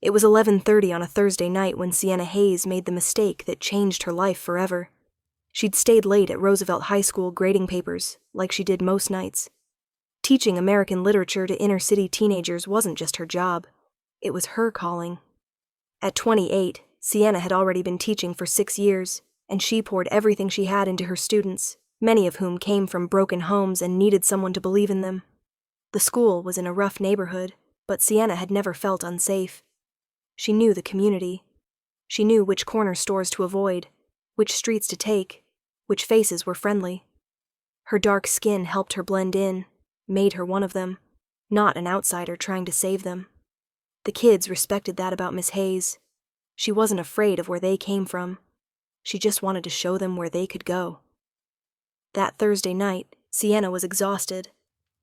It was 11:30 on a Thursday night when Sienna Hayes made the mistake that changed her life forever. She'd stayed late at Roosevelt High School grading papers, like she did most nights. Teaching American literature to inner-city teenagers wasn't just her job. It was her calling. At 28, Sienna had already been teaching for 6 years, and she poured everything she had into her students, many of whom came from broken homes and needed someone to believe in them. The school was in a rough neighborhood, but Sienna had never felt unsafe. She knew the community. She knew which corner stores to avoid, which streets to take, which faces were friendly. Her dark skin helped her blend in, made her one of them, not an outsider trying to save them. The kids respected that about Miss Hayes. She wasn't afraid of where they came from. She just wanted to show them where they could go. That Thursday night, Sienna was exhausted.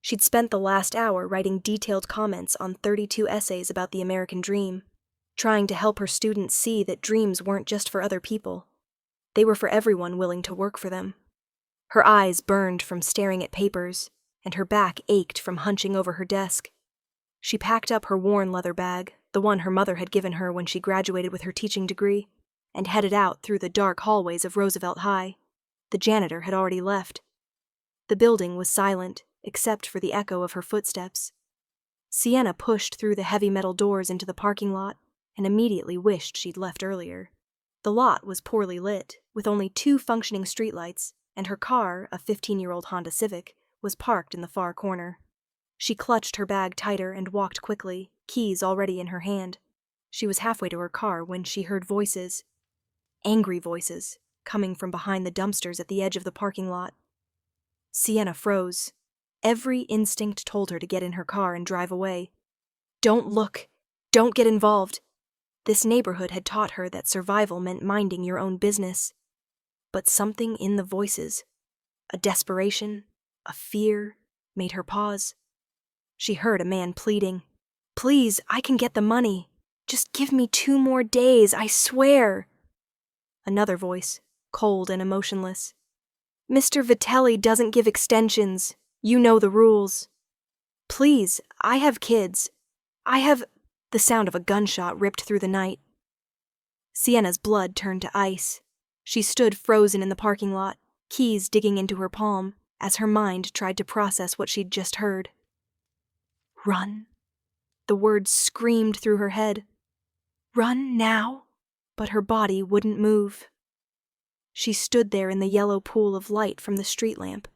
She'd spent the last hour writing detailed comments on 32 essays about the American dream, trying to help her students see that dreams weren't just for other people. They were for everyone willing to work for them. Her eyes burned from staring at papers, and her back ached from hunching over her desk. She packed up her worn leather bag, the one her mother had given her when she graduated with her teaching degree, and headed out through the dark hallways of Roosevelt High. The janitor had already left. The building was silent, except for the echo of her footsteps. Sienna pushed through the heavy metal doors into the parking lot and immediately wished she'd left earlier. The lot was poorly lit, with only 2 functioning streetlights, and her car, a 15-year-old Honda Civic, was parked in the far corner. She clutched her bag tighter and walked quickly, keys already in her hand. She was halfway to her car when she heard voices. Angry voices, coming from behind the dumpsters at the edge of the parking lot. Sienna froze. Every instinct told her to get in her car and drive away. Don't look. Don't get involved. This neighborhood had taught her that survival meant minding your own business. But something in the voices, a desperation, a fear, made her pause. She heard a man pleading, "Please, I can get the money. Just give me 2 more days, I swear." Another voice, cold and emotionless. "Mr. Vitelli doesn't give extensions. You know the rules. Please, I have kids. I have—" The sound of a gunshot ripped through the night. Sienna's blood turned to ice. She stood frozen in the parking lot, keys digging into her palm, as her mind tried to process what she'd just heard. Run. The words screamed through her head. Run now? But her body wouldn't move. She stood there in the yellow pool of light from the street lamp,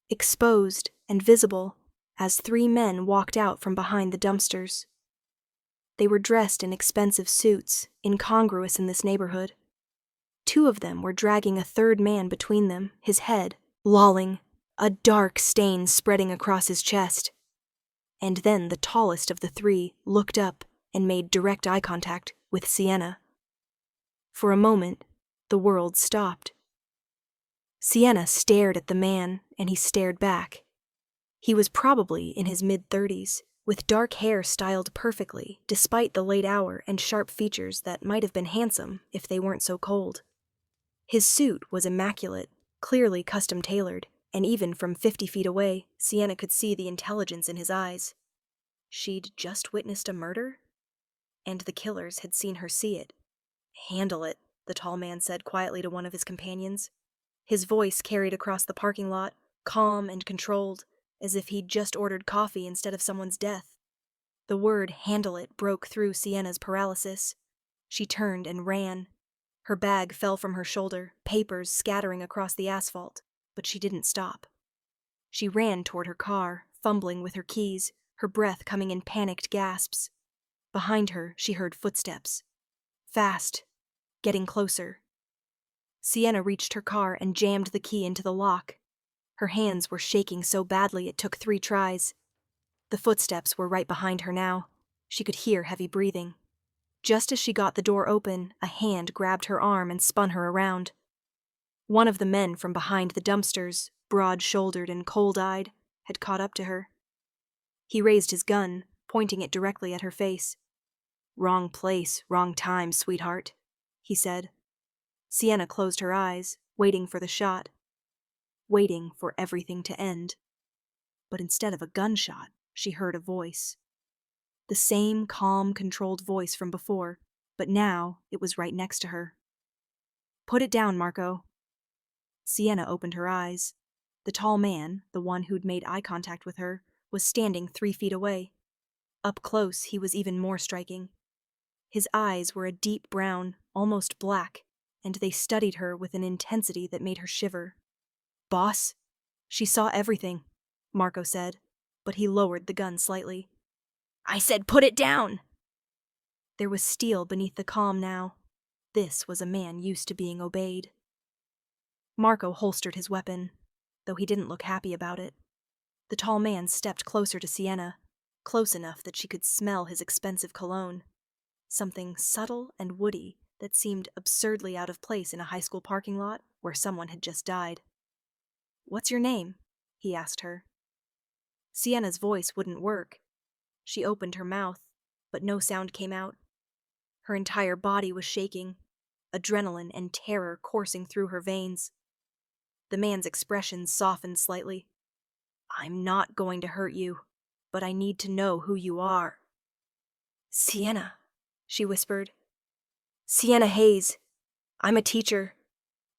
exposed and visible, as 3 men walked out from behind the dumpsters. They were dressed in expensive suits, incongruous in this neighborhood. 2 of them were dragging a 3rd man between them, his head, lolling, a dark stain spreading across his chest. And then the tallest of the 3 looked up and made direct eye contact with Sienna. For a moment, the world stopped. Sienna stared at the man, and he stared back. He was probably in his mid-30s, with dark hair styled perfectly, despite the late hour and sharp features that might have been handsome if they weren't so cold. His suit was immaculate, clearly custom-tailored, and even from 50 feet away, Sienna could see the intelligence in his eyes. She'd just witnessed a murder? And the killers had seen her see it. "Handle it," the tall man said quietly to one of his companions. His voice carried across the parking lot, calm and controlled, as if he'd just ordered coffee instead of someone's death. The word "handle it" broke through Sienna's paralysis. She turned and ran. Her bag fell from her shoulder, papers scattering across the asphalt, but she didn't stop. She ran toward her car, fumbling with her keys, her breath coming in panicked gasps. Behind her, she heard footsteps. Fast, getting closer. Sienna reached her car and jammed the key into the lock. Her hands were shaking so badly it took 3 tries. The footsteps were right behind her now. She could hear heavy breathing. Just as she got the door open, a hand grabbed her arm and spun her around. One of the men from behind the dumpsters, broad-shouldered and cold-eyed, had caught up to her. He raised his gun, pointing it directly at her face. "Wrong place, wrong time, sweetheart," he said. Sienna closed her eyes, waiting for the shot. Waiting for everything to end. But instead of a gunshot, she heard a voice. The same calm, controlled voice from before, but now it was right next to her. "Put it down, Marco." Sienna opened her eyes. The tall man, the one who'd made eye contact with her, was standing 3 feet away. Up close, he was even more striking. His eyes were a deep brown, almost black, and they studied her with an intensity that made her shiver. "Boss?" "She saw everything," Marco said, but he lowered the gun slightly. "I said put it down!" There was steel beneath the calm now. This was a man used to being obeyed. Marco holstered his weapon, though he didn't look happy about it. The tall man stepped closer to Sienna, close enough that she could smell his expensive cologne. Something subtle and woody that seemed absurdly out of place in a high school parking lot where someone had just died. "What's your name?" he asked her. Sienna's voice wouldn't work. She opened her mouth, but no sound came out. Her entire body was shaking, adrenaline and terror coursing through her veins. The man's expression softened slightly. "I'm not going to hurt you, but I need to know who you are." "Sienna," she whispered. "Sienna Hayes. I'm a teacher.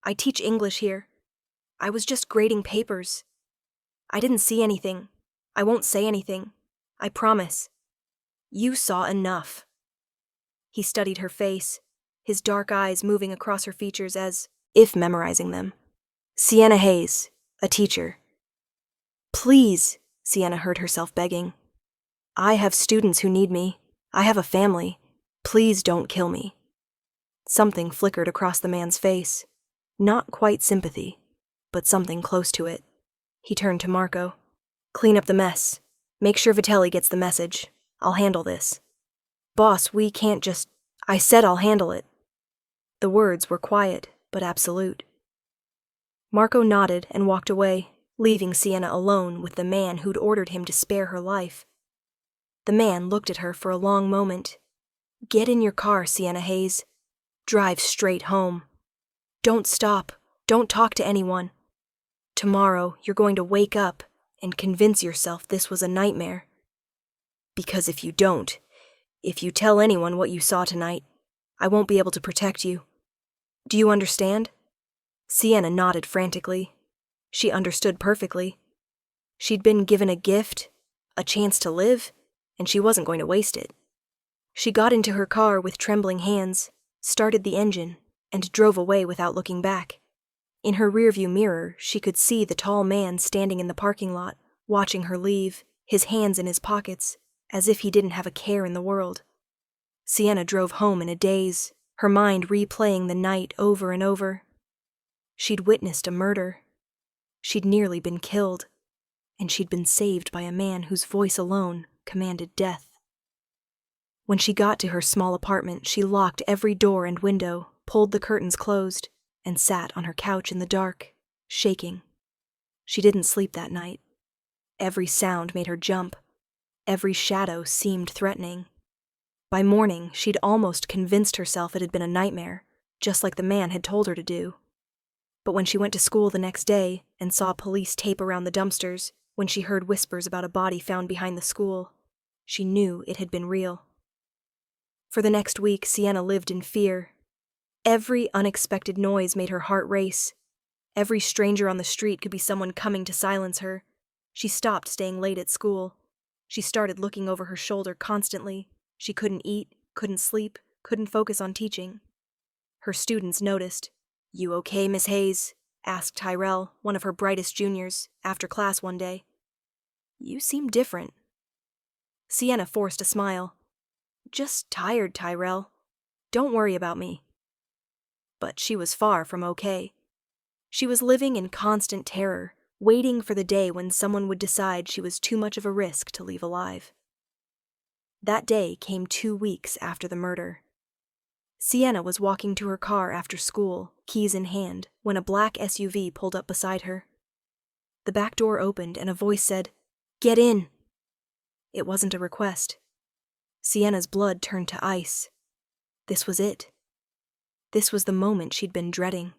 I teach English here. I was just grading papers. I didn't see anything. I won't say anything. I promise. You saw enough." He studied her face, his dark eyes moving across her features as if memorizing them. "Sienna Hayes, a teacher." "Please," Sienna heard herself begging. "I have students who need me. I have a family. Please don't kill me." Something flickered across the man's face. Not quite sympathy, but something close to it. He turned to Marco. "Clean up the mess. Make sure Vitelli gets the message. I'll handle this." "Boss, we can't just—" "I said I'll handle it." The words were quiet, but absolute. Marco nodded and walked away, leaving Sienna alone with the man who'd ordered him to spare her life. The man looked at her for a long moment. "Get in your car, Sienna Hayes. Drive straight home. Don't stop. Don't talk to anyone. Tomorrow, you're going to wake up and convince yourself this was a nightmare. Because if you don't, if you tell anyone what you saw tonight, I won't be able to protect you. Do you understand?" Sienna nodded frantically. She understood perfectly. She'd been given a gift, a chance to live, and she wasn't going to waste it. She got into her car with trembling hands, started the engine, and drove away without looking back. In her rearview mirror, she could see the tall man standing in the parking lot, watching her leave, his hands in his pockets, as if he didn't have a care in the world. Sienna drove home in a daze, her mind replaying the night over and over. She'd witnessed a murder. She'd nearly been killed, and she'd been saved by a man whose voice alone commanded death. When she got to her small apartment, she locked every door and window, pulled the curtains closed, and sat on her couch in the dark, shaking. She didn't sleep that night. Every sound made her jump. Every shadow seemed threatening. By morning, she'd almost convinced herself it had been a nightmare, just like the man had told her to do. But when she went to school the next day and saw police tape around the dumpsters, when she heard whispers about a body found behind the school, she knew it had been real. For the next week, Sienna lived in fear. Every unexpected noise made her heart race. Every stranger on the street could be someone coming to silence her. She stopped staying late at school. She started looking over her shoulder constantly. She couldn't eat, couldn't sleep, couldn't focus on teaching. Her students noticed. "You okay, Miss Hayes?" asked Tyrell, one of her brightest juniors, after class one day. "You seem different." Sienna forced a smile. "Just tired, Tyrell. Don't worry about me." But she was far from okay. She was living in constant terror, waiting for the day when someone would decide she was too much of a risk to leave alive. That day came 2 weeks after the murder. Sienna was walking to her car after school, keys in hand, when a black SUV pulled up beside her. The back door opened and a voice said, "Get in!" It wasn't a request. Sienna's blood turned to ice. This was it. This was the moment she'd been dreading.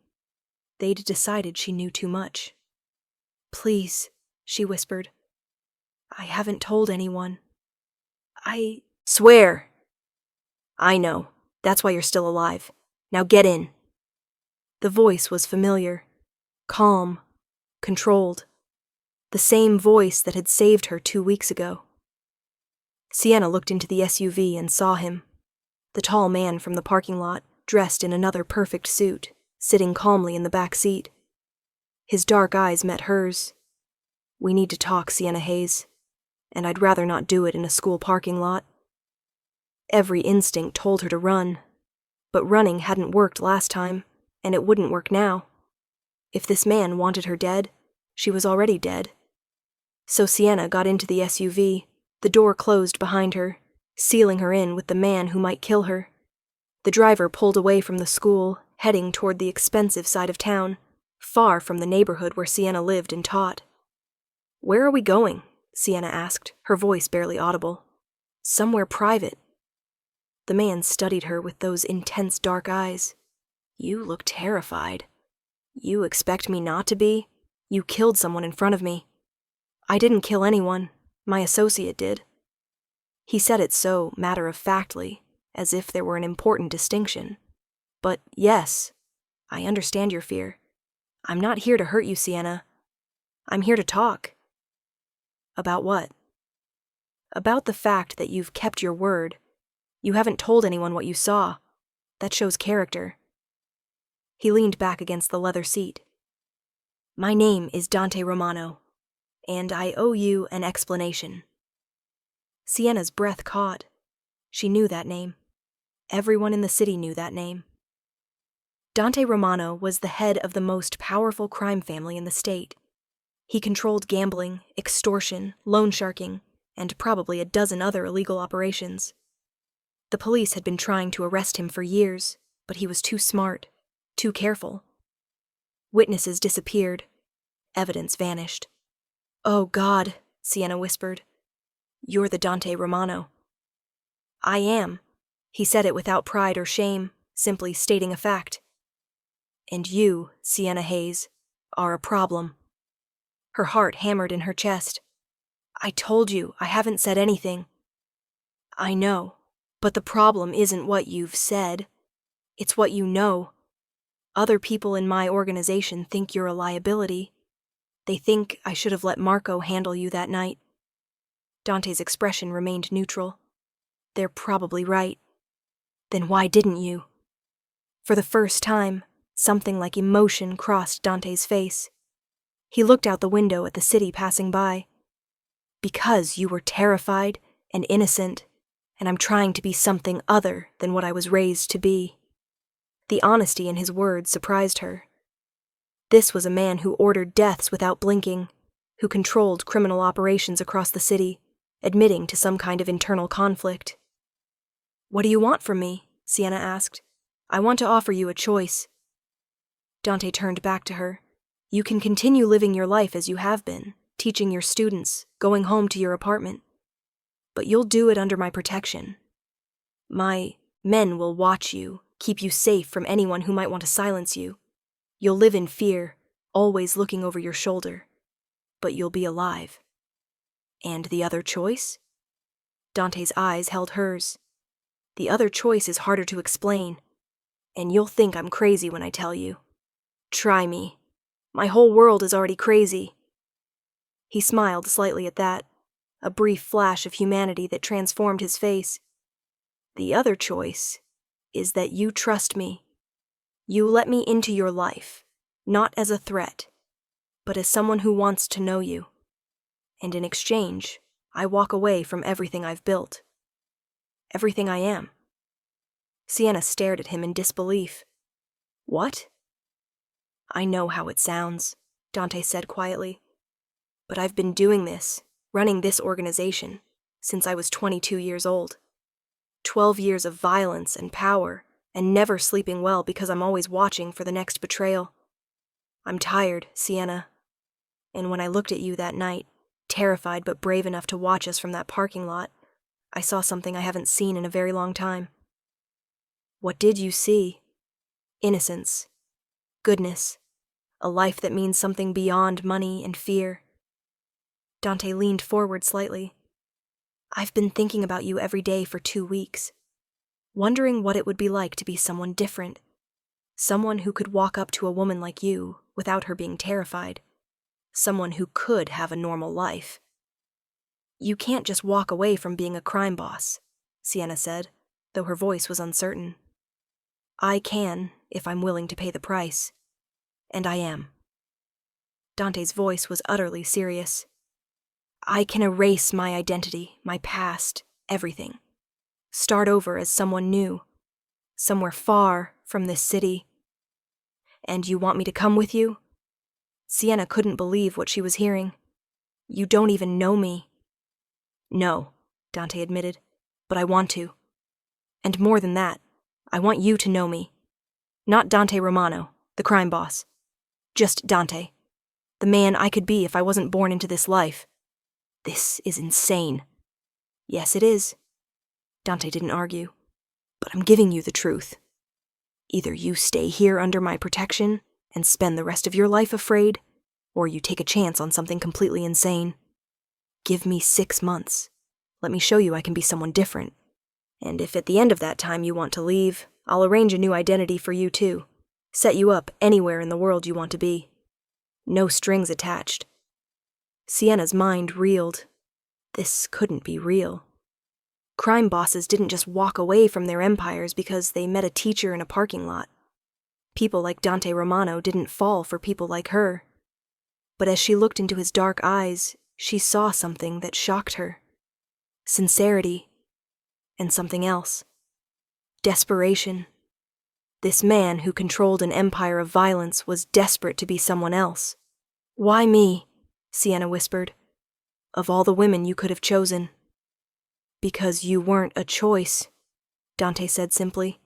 They'd decided she knew too much. "Please," she whispered. "I haven't told anyone. Swear! I know. That's why you're still alive. Now get in. The voice was familiar. Calm. Controlled. The same voice that had saved her 2 weeks ago. Sienna looked into the SUV and saw him. The tall man from the parking lot, dressed in another perfect suit, sitting calmly in the back seat. His dark eyes met hers. We need to talk, Sienna Hayes, and I'd rather not do it in a school parking lot. Every instinct told her to run, but running hadn't worked last time, and it wouldn't work now. If this man wanted her dead, she was already dead. So Sienna got into the SUV, the door closed behind her, sealing her in with the man who might kill her. The driver pulled away from the school, heading toward the expensive side of town, far from the neighborhood where Sienna lived and taught. Where are we going? Sienna asked, her voice barely audible. Somewhere private. The man studied her with those intense dark eyes. You look terrified. You expect me not to be? You killed someone in front of me. I didn't kill anyone. My associate did. He said it so matter-of-factly, as if there were an important distinction. But yes, I understand your fear. I'm not here to hurt you, Sienna. I'm here to talk. About what? About the fact that you've kept your word. You haven't told anyone what you saw. That shows character. He leaned back against the leather seat. My name is Dante Romano, and I owe you an explanation. Sienna's breath caught. She knew that name. Everyone in the city knew that name. Dante Romano was the head of the most powerful crime family in the state. He controlled gambling, extortion, loan sharking, and probably a dozen other illegal operations. The police had been trying to arrest him for years, but he was too smart, too careful. Witnesses disappeared. Evidence vanished. Oh, God, Sienna whispered. You're the Dante Romano. I am. He said it without pride or shame, simply stating a fact. And you, Sienna Hayes, are a problem. Her heart hammered in her chest. I told you, I haven't said anything. I know, but the problem isn't what you've said. It's what you know. Other people in my organization think you're a liability. They think I should have let Marco handle you that night. Dante's expression remained neutral. They're probably right. Then why didn't you? For the first time, something like emotion crossed Dante's face. He looked out the window at the city passing by. Because you were terrified and innocent, and I'm trying to be something other than what I was raised to be. The honesty in his words surprised her. This was a man who ordered deaths without blinking, who controlled criminal operations across the city, admitting to some kind of internal conflict. What do you want from me? Sienna asked. I want to offer you a choice. Dante turned back to her. You can continue living your life as you have been, teaching your students, going home to your apartment. But you'll do it under my protection. My men will watch you, keep you safe from anyone who might want to silence you. You'll live in fear, always looking over your shoulder. But you'll be alive. And the other choice? Dante's eyes held hers. The other choice is harder to explain, and you'll think I'm crazy when I tell you. Try me. My whole world is already crazy. He smiled slightly at that, a brief flash of humanity that transformed his face. The other choice is that you trust me. You let me into your life, not as a threat, but as someone who wants to know you. And in exchange, I walk away from everything I've built. Everything I am. Sienna stared at him in disbelief. What? I know how it sounds, Dante said quietly. But I've been doing this, running this organization, since I was 22 years old. 12 years of violence and power, and never sleeping well because I'm always watching for the next betrayal. I'm tired, Sienna. And when I looked at you that night, terrified but brave enough to watch us from that parking lot, I saw something I haven't seen in a very long time. What did you see? Innocence. Goodness. A life that means something beyond money and fear. Dante leaned forward slightly. I've been thinking about you every day for 2 weeks, wondering what it would be like to be someone different. Someone who could walk up to a woman like you without her being terrified. Someone who could have a normal life. You can't just walk away from being a crime boss, Sienna said, though her voice was uncertain. I can, if I'm willing to pay the price. And I am. Dante's voice was utterly serious. I can erase my identity, my past, everything. Start over as someone new, somewhere far from this city. And you want me to come with you? Sienna couldn't believe what she was hearing. You don't even know me. No, Dante admitted, but I want to. And more than that, I want you to know me. Not Dante Romano, the crime boss. Just Dante. The man I could be if I wasn't born into this life. This is insane. Yes, it is. Dante didn't argue. But I'm giving you the truth. Either you stay here under my protection and spend the rest of your life afraid, or you take a chance on something completely insane. Give me 6 months. Let me show you I can be someone different. And if at the end of that time you want to leave, I'll arrange a new identity for you too. Set you up anywhere in the world you want to be. No strings attached. Sienna's mind reeled. This couldn't be real. Crime bosses didn't just walk away from their empires because they met a teacher in a parking lot. People like Dante Romano didn't fall for people like her. But as she looked into his dark eyes, she saw something that shocked her. Sincerity. And something else. Desperation. This man who controlled an empire of violence was desperate to be someone else. Why me? Sienna whispered. Of all the women you could have chosen. Because you weren't a choice, Dante said simply.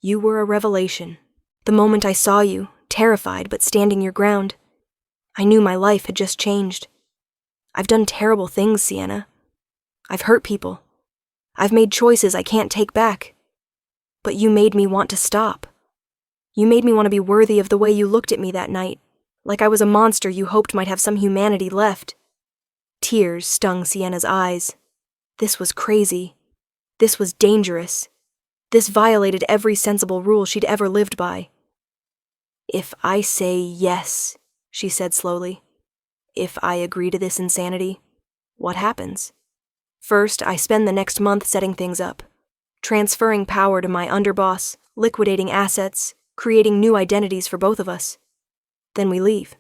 You were a revelation. The moment I saw you, terrified but standing your ground, I knew my life had just changed. I've done terrible things, Sienna. I've hurt people. I've made choices I can't take back. But you made me want to stop. You made me want to be worthy of the way you looked at me that night, like I was a monster you hoped might have some humanity left. Tears stung Sienna's eyes. This was crazy. This was dangerous. This violated every sensible rule she'd ever lived by. If I say yes, she said slowly, if I agree to this insanity, what happens? First, I spend the next month setting things up, transferring power to my underboss, liquidating assets, creating new identities for both of us. Then we leave.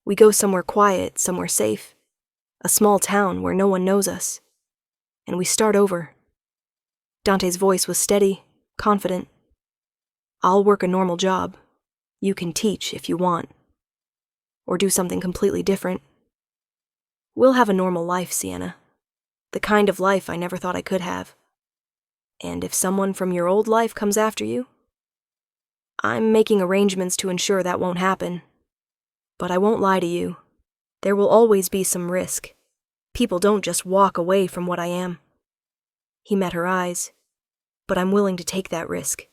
We go somewhere quiet, somewhere safe, a small town where no one knows us. And we start over. Dante's voice was steady, confident. I'll work a normal job. You can teach if you want. Or do something completely different. We'll have a normal life, Sienna. The kind of life I never thought I could have. And if someone from your old life comes after you, I'm making arrangements to ensure that won't happen. But I won't lie to you. There will always be some risk. People don't just walk away from what I am. He met her eyes. But I'm willing to take that risk.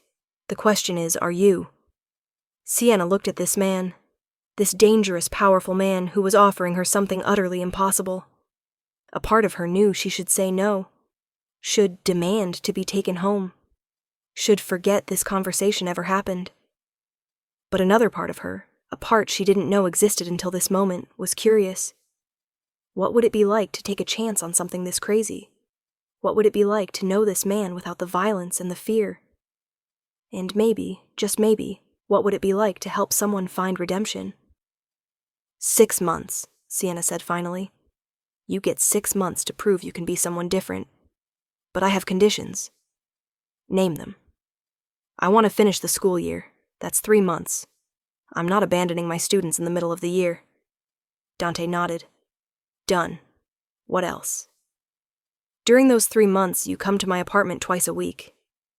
The question is, are you? Sienna looked at this man, this dangerous, powerful man who was offering her something utterly impossible. A part of her knew she should say no, should demand to be taken home, should forget this conversation ever happened. But another part of her, a part she didn't know existed until this moment, was curious. What would it be like to take a chance on something this crazy? What would it be like to know this man without the violence and the fear? And maybe, just maybe, what would it be like to help someone find redemption? 6 months, Sienna said finally. You get 6 months to prove you can be someone different. But I have conditions. Name them. I want to finish the school year. That's 3 months. I'm not abandoning my students in the middle of the year. Dante nodded. Done. What else? During those 3 months, you come to my apartment twice a week.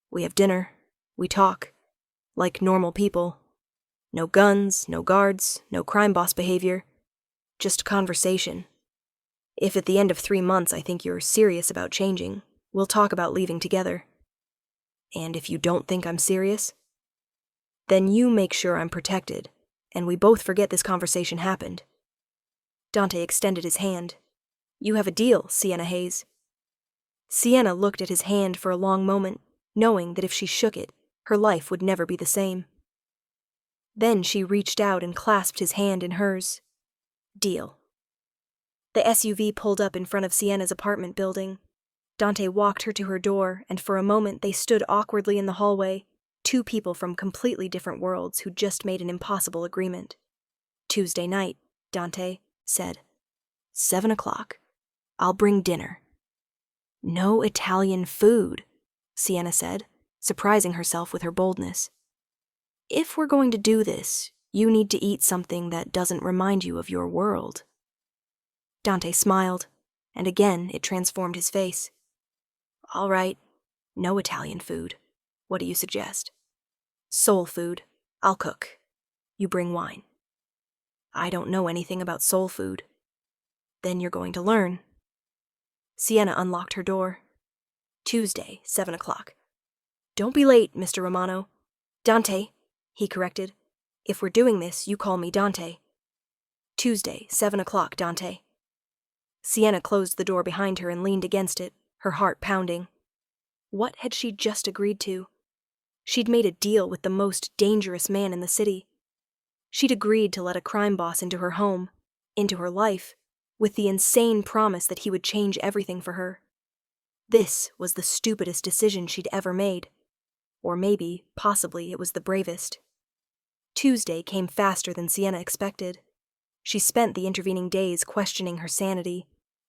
We have dinner. We talk. Like normal people. No guns, no guards, no crime boss behavior. Just conversation. If at the end of 3 months I think you're serious about changing, we'll talk about leaving together. And if you don't think I'm serious, then you make sure I'm protected, and we both forget this conversation happened. Dante extended his hand. You have a deal, Sienna Hayes. Sienna looked at his hand for a long moment, knowing that if she shook it, her life would never be the same. Then she reached out and clasped his hand in hers. Deal. The SUV pulled up in front of Sienna's apartment building. Dante walked her to her door, and for a moment they stood awkwardly in the hallway, two people from completely different worlds who just made an impossible agreement. Tuesday night, Dante said. 7 o'clock. I'll bring dinner. No Italian food, Sienna said, surprising herself with her boldness. If we're going to do this, you need to eat something that doesn't remind you of your world. Dante smiled, and again it transformed his face. All right, no Italian food. What do you suggest? Soul food. I'll cook. You bring wine. I don't know anything about soul food. Then you're going to learn. Sienna unlocked her door. Tuesday, 7 o'clock. Don't be late, Mr. Romano. Dante, he corrected. If we're doing this, you call me Dante. Tuesday, 7 o'clock, Dante. Sienna closed the door behind her and leaned against it, her heart pounding. What had she just agreed to? She'd made a deal with the most dangerous man in the city. She'd agreed to let a crime boss into her home, into her life, with the insane promise that he would change everything for her. This was the stupidest decision she'd ever made. Or maybe, possibly, it was the bravest. Tuesday came faster than Sienna expected. She spent the intervening days questioning her sanity,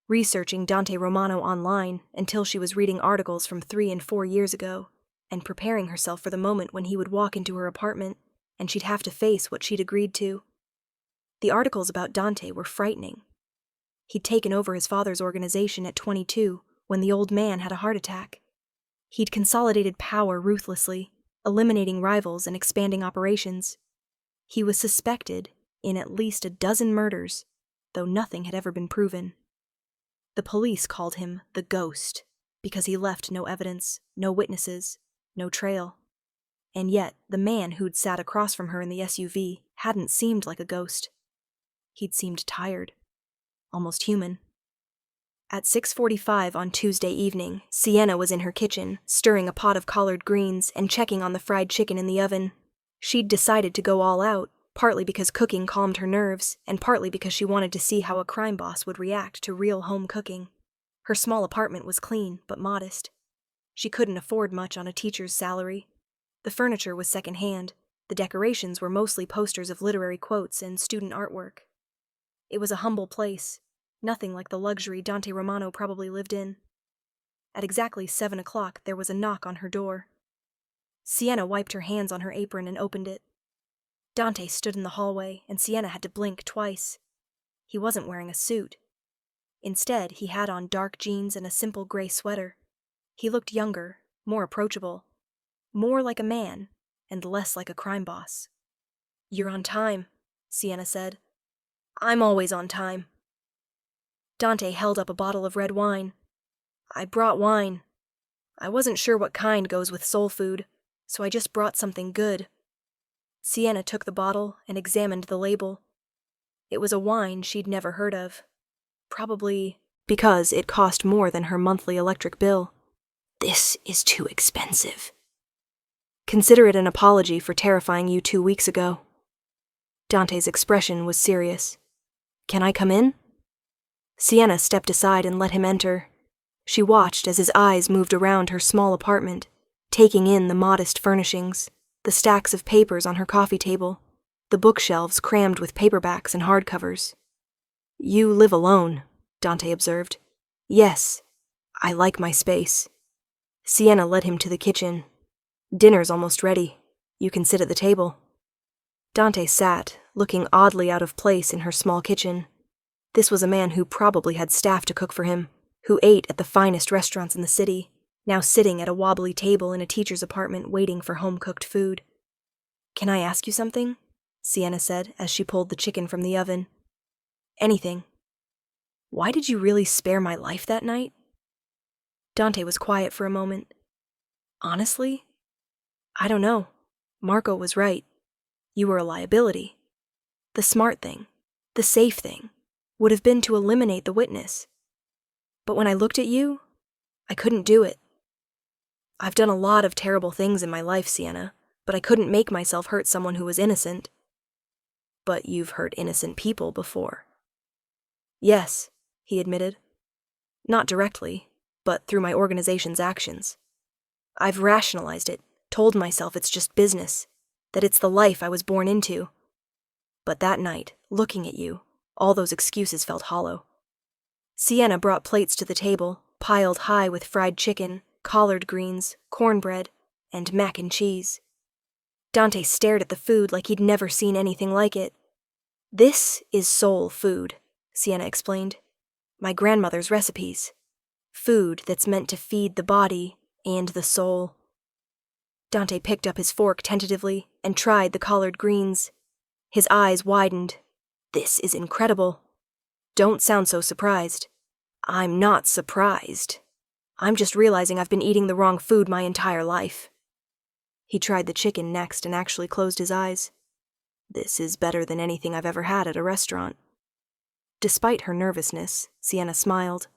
researching Dante Romano online until she was reading articles from 3 and 4 years ago, and preparing herself for the moment when he would walk into her apartment and she'd have to face what she'd agreed to. The articles about Dante were frightening. He'd taken over his father's organization at 22 when the old man had a heart attack. He'd consolidated power ruthlessly, eliminating rivals and expanding operations. He was suspected in at least a dozen murders, though nothing had ever been proven. The police called him the Ghost because he left no evidence, no witnesses, no trail. And yet, the man who'd sat across from her in the SUV hadn't seemed like a ghost. He'd seemed tired, almost human. At 6:45 on Tuesday evening, Sienna was in her kitchen, stirring a pot of collard greens and checking on the fried chicken in the oven. She'd decided to go all out, partly because cooking calmed her nerves, and partly because she wanted to see how a crime boss would react to real home cooking. Her small apartment was clean, but modest. She couldn't afford much on a teacher's salary. The furniture was secondhand. The decorations were mostly posters of literary quotes and student artwork. It was a humble place, nothing like the luxury Dante Romano probably lived in. At exactly 7 o'clock, there was a knock on her door. Sienna wiped her hands on her apron and opened it. Dante stood in the hallway, and Sienna had to blink twice. He wasn't wearing a suit. Instead, he had on dark jeans and a simple gray sweater. He looked younger, more approachable. More like a man, and less like a crime boss. You're on time, Sienna said. I'm always on time. Dante held up a bottle of red wine. I brought wine. I wasn't sure what kind goes with soul food, so I just brought something good. Sienna took the bottle and examined the label. It was a wine she'd never heard of. Probably because it cost more than her monthly electric bill. This is too expensive. Consider it an apology for terrifying you 2 weeks ago. Dante's expression was serious. Can I come in? Sienna stepped aside and let him enter. She watched as his eyes moved around her small apartment, taking in the modest furnishings, the stacks of papers on her coffee table, the bookshelves crammed with paperbacks and hardcovers. You live alone, Dante observed. Yes, I like my space. Sienna led him to the kitchen. Dinner's almost ready. You can sit at the table. Dante sat, looking oddly out of place in her small kitchen. This was a man who probably had staff to cook for him, who ate at the finest restaurants in the city, now sitting at a wobbly table in a teacher's apartment waiting for home-cooked food. Can I ask you something? Sienna said as she pulled the chicken from the oven. Anything. Why did you really spare my life that night? Dante was quiet for a moment. Honestly? I don't know. Marco was right. You were a liability. The smart thing, the safe thing, would have been to eliminate the witness. But when I looked at you, I couldn't do it. I've done a lot of terrible things in my life, Sienna, but I couldn't make myself hurt someone who was innocent. But you've hurt innocent people before. Yes, he admitted. Not directly, but through my organization's actions. I've rationalized it, told myself it's just business, that it's the life I was born into. But that night, looking at you, all those excuses felt hollow. Sienna brought plates to the table, piled high with fried chicken, collard greens, cornbread, and mac and cheese. Dante stared at the food like he'd never seen anything like it. This is soul food, Sienna explained. My grandmother's recipes. Food that's meant to feed the body and the soul. Dante picked up his fork tentatively and tried the collard greens. His eyes widened. This is incredible. Don't sound so surprised. I'm not surprised. I'm just realizing I've been eating the wrong food my entire life. He tried the chicken next and actually closed his eyes. This is better than anything I've ever had at a restaurant. Despite her nervousness, Sienna smiled.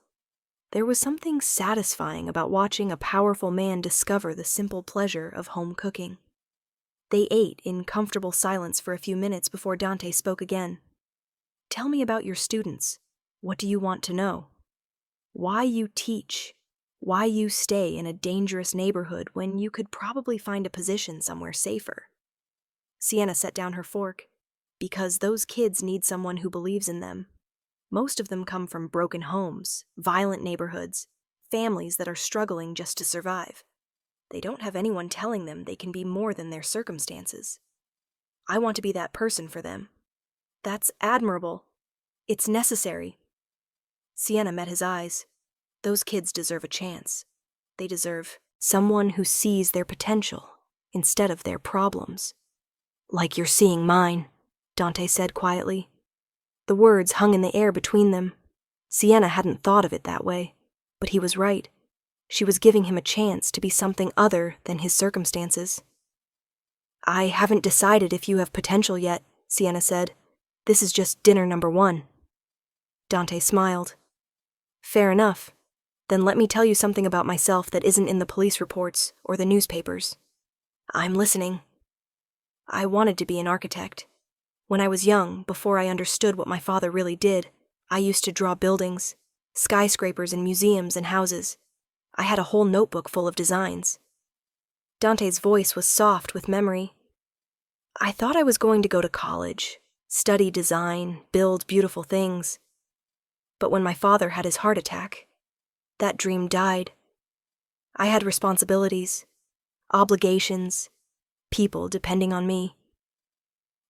There was something satisfying about watching a powerful man discover the simple pleasure of home cooking. They ate in comfortable silence for a few minutes before Dante spoke again. Tell me about your students. What do you want to know? Why you teach? Why you stay in a dangerous neighborhood when you could probably find a position somewhere safer? Sienna set down her fork. Because those kids need someone who believes in them. Most of them come from broken homes, violent neighborhoods, families that are struggling just to survive. They don't have anyone telling them they can be more than their circumstances. I want to be that person for them. That's admirable. It's necessary. Sienna met his eyes. Those kids deserve a chance. They deserve someone who sees their potential instead of their problems. Like you're seeing mine, Dante said quietly. The words hung in the air between them. Sienna hadn't thought of it that way, but he was right. She was giving him a chance to be something other than his circumstances. I haven't decided if you have potential yet, Sienna said. This is just dinner number 1. Dante smiled. Fair enough. Then let me tell you something about myself that isn't in the police reports or the newspapers. I'm listening. I wanted to be an architect. When I was young, before I understood what my father really did, I used to draw buildings, skyscrapers and museums and houses. I had a whole notebook full of designs. Dante's voice was soft with memory. I thought I was going to go to college, study design, build beautiful things. But when my father had his heart attack, that dream died. I had responsibilities, obligations, people depending on me.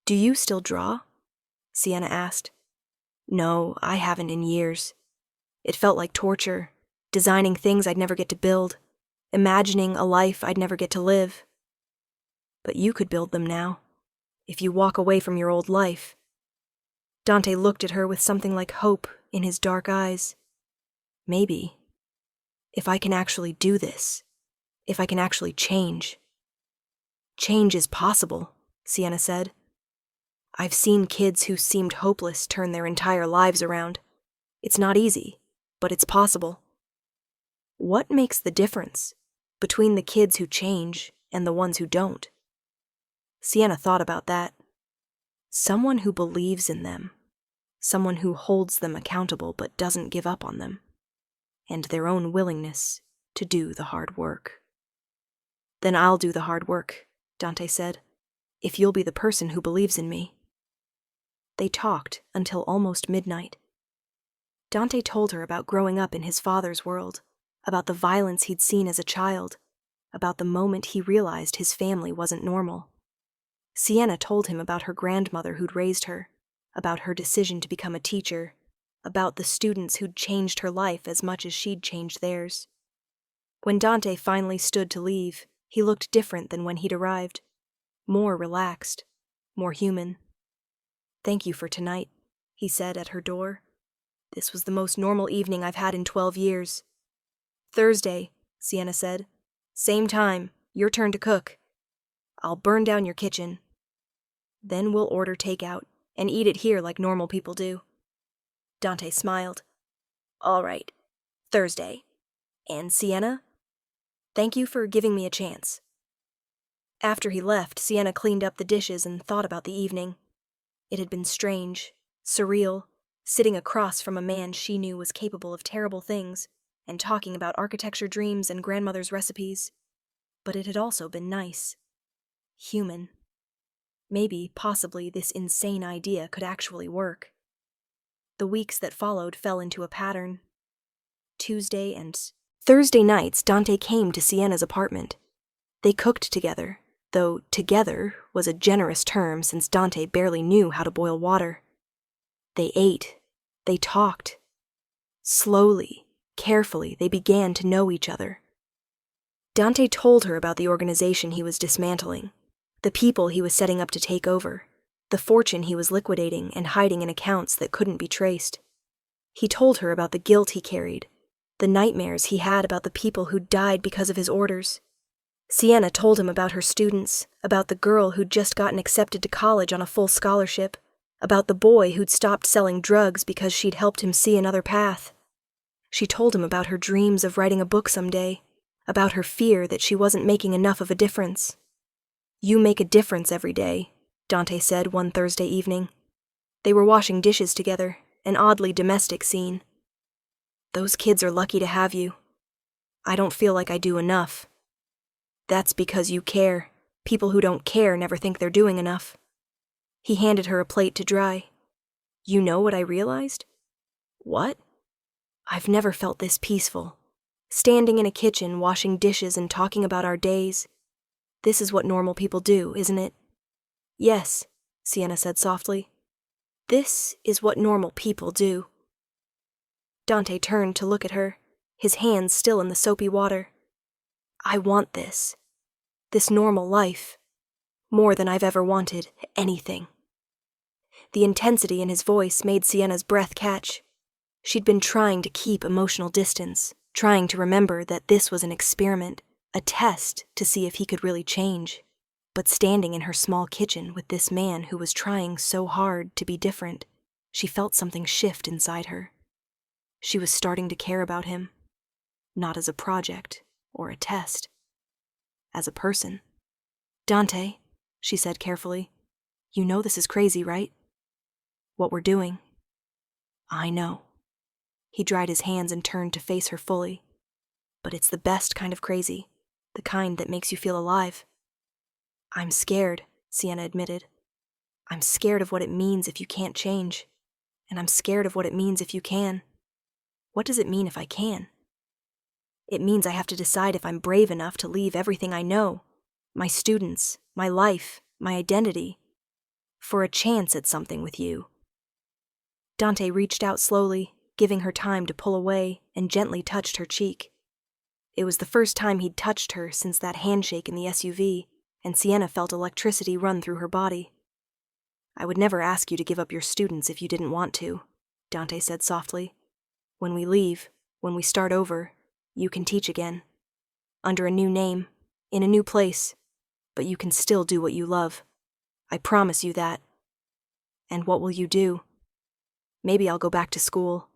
Do you still draw? Sienna asked. No, I haven't in years. It felt like torture, designing things I'd never get to build, imagining a life I'd never get to live. But you could build them now, if you walk away from your old life. Dante looked at her with something like hope in his dark eyes. Maybe. If I can actually do this, if I can actually change. Change is possible, Sienna said. I've seen kids who seemed hopeless turn their entire lives around. It's not easy, but it's possible. What makes the difference between the kids who change and the ones who don't? Sienna thought about that. Someone who believes in them. Someone who holds them accountable but doesn't give up on them. And their own willingness to do the hard work. Then I'll do the hard work, Dante said, if you'll be the person who believes in me. They talked until almost midnight. Dante told her about growing up in his father's world, about the violence he'd seen as a child, about the moment he realized his family wasn't normal. Sienna told him about her grandmother who'd raised her, about her decision to become a teacher, about the students who'd changed her life as much as she'd changed theirs. When Dante finally stood to leave, he looked different than when he'd arrived. More relaxed, more human. Thank you for tonight, he said at her door. This was the most normal evening I've had in 12 years. Thursday, Sienna said. Same time, your turn to cook. I'll burn down your kitchen. Then we'll order takeout and eat it here like normal people do. Dante smiled. All right, Thursday. And Sienna? Thank you for giving me a chance. After he left, Sienna cleaned up the dishes and thought about the evening. It had been strange, surreal, sitting across from a man she knew was capable of terrible things, and talking about architecture dreams and grandmother's recipes. But it had also been nice. Human. Maybe, possibly, this insane idea could actually work. The weeks that followed fell into a pattern. Tuesday and Thursday nights, Dante came to Sienna's apartment. They cooked together, though together was a generous term since Dante barely knew how to boil water. They ate. They talked. Slowly, carefully, they began to know each other. Dante told her about the organization he was dismantling, the people he was setting up to take over, the fortune he was liquidating and hiding in accounts that couldn't be traced. He told her about the guilt he carried, the nightmares he had about the people who'd died because of his orders. Sienna told him about her students, about the girl who'd just gotten accepted to college on a full scholarship, about the boy who'd stopped selling drugs because she'd helped him see another path. She told him about her dreams of writing a book someday, about her fear that she wasn't making enough of a difference. "You make a difference every day," Dante said one Thursday evening. They were washing dishes together, an oddly domestic scene. "Those kids are lucky to have you. I don't feel like I do enough." "That's because you care. People who don't care never think they're doing enough." He handed her a plate to dry. "You know what I realized?" "What?" "I've never felt this peaceful. Standing in a kitchen, washing dishes and talking about our days. This is what normal people do, isn't it?" "Yes," Sienna said softly. "This is what normal people do." Dante turned to look at her, his hands still in the soapy water. "I want this. This normal life. More than I've ever wanted anything." The intensity in his voice made Sienna's breath catch. She'd been trying to keep emotional distance, trying to remember that this was an experiment, a test to see if he could really change. But standing in her small kitchen with this man who was trying so hard to be different, she felt something shift inside her. She was starting to care about him, not as a project or a test, as a person. "Dante," she said carefully, "you know this is crazy, right? What we're doing." "I know." He dried his hands and turned to face her fully. "But it's the best kind of crazy, the kind that makes you feel alive." "I'm scared," Sienna admitted. "I'm scared of what it means if you can't change. And I'm scared of what it means if you can. What does it mean if I can?" "It means I have to decide if I'm brave enough to leave everything I know, my students, my life, my identity, for a chance at something with you." Dante reached out slowly, giving her time to pull away, and gently touched her cheek. It was the first time he'd touched her since that handshake in the SUV, and Sienna felt electricity run through her body. "I would never ask you to give up your students if you didn't want to," Dante said softly. "When we leave, when we start over, you can teach again. Under a new name, in a new place, but you can still do what you love. I promise you that." "And what will you do?" "Maybe I'll go back to school,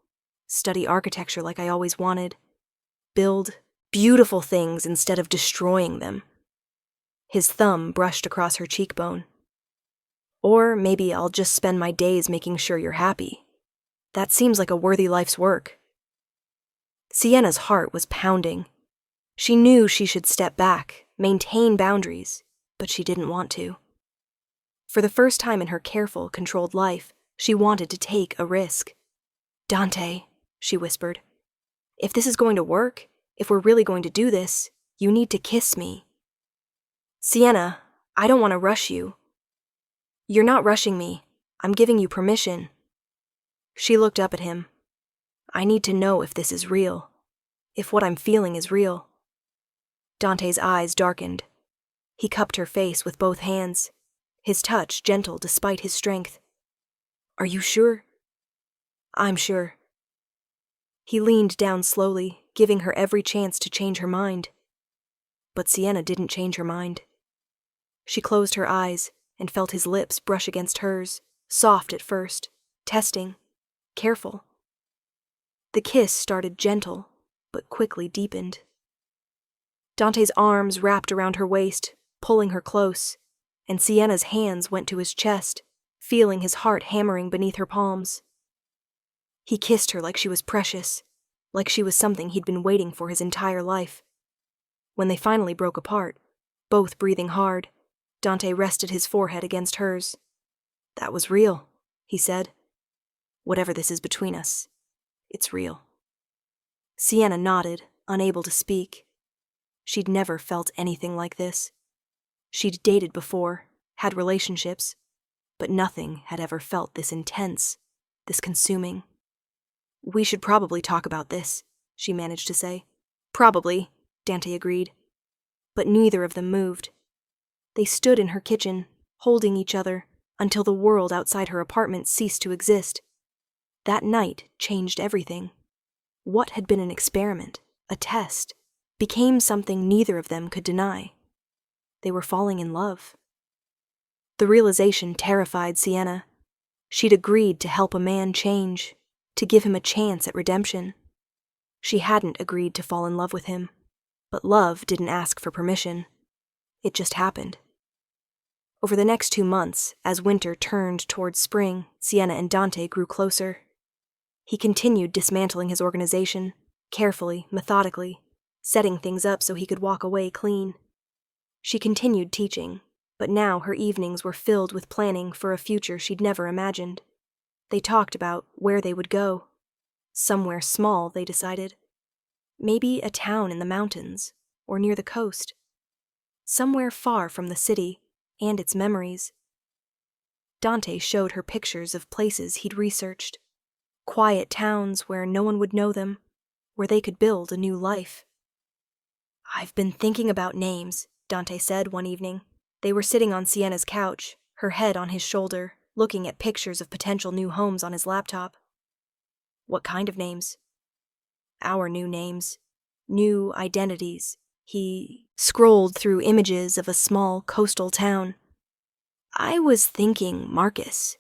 study architecture like I always wanted, build beautiful things instead of destroying them." His thumb brushed across her cheekbone. "Or maybe I'll just spend my days making sure you're happy. That seems like a worthy life's work." Sienna's heart was pounding. She knew she should step back, maintain boundaries, but she didn't want to. For the first time in her careful, controlled life, she wanted to take a risk. "Dante," she whispered, "if this is going to work, if we're really going to do this, you need to kiss me." "Sienna, I don't want to rush you." "You're not rushing me. I'm giving you permission." She looked up at him. "I need to know if this is real, if what I'm feeling is real." Dante's eyes darkened. He cupped her face with both hands, his touch gentle despite his strength. "Are you sure?" "I'm sure." He leaned down slowly, giving her every chance to change her mind. But Sienna didn't change her mind. She closed her eyes and felt his lips brush against hers, soft at first, testing, careful. The kiss started gentle, but quickly deepened. Dante's arms wrapped around her waist, pulling her close, and Sienna's hands went to his chest, feeling his heart hammering beneath her palms. He kissed her like she was precious, like she was something he'd been waiting for his entire life. When they finally broke apart, both breathing hard, Dante rested his forehead against hers. "That was real," he said. "Whatever this is between us, it's real." Sienna nodded, unable to speak. She'd never felt anything like this. She'd dated before, had relationships, but nothing had ever felt this intense, this consuming. "We should probably talk about this," she managed to say. "Probably," Dante agreed. But neither of them moved. They stood in her kitchen, holding each other, until the world outside her apartment ceased to exist. That night changed everything. What had been an experiment, a test, became something neither of them could deny. They were falling in love. The realization terrified Sienna. She'd agreed to help a man change, to give him a chance at redemption. She hadn't agreed to fall in love with him, but love didn't ask for permission. It just happened. Over the next 2 months, as winter turned towards spring, Sienna and Dante grew closer. He continued dismantling his organization, carefully, methodically, setting things up so he could walk away clean. She continued teaching, but now her evenings were filled with planning for a future she'd never imagined. They talked about where they would go. Somewhere small, they decided. Maybe a town in the mountains, or near the coast. Somewhere far from the city and its memories. Dante showed her pictures of places he'd researched. Quiet towns where no one would know them, where they could build a new life. "I've been thinking about names," Dante said one evening. They were sitting on Sienna's couch, her head on his shoulder, looking at pictures of potential new homes on his laptop. "What kind of names?" "Our new names. New identities." He scrolled through images of a small coastal town. "I was thinking Marcus.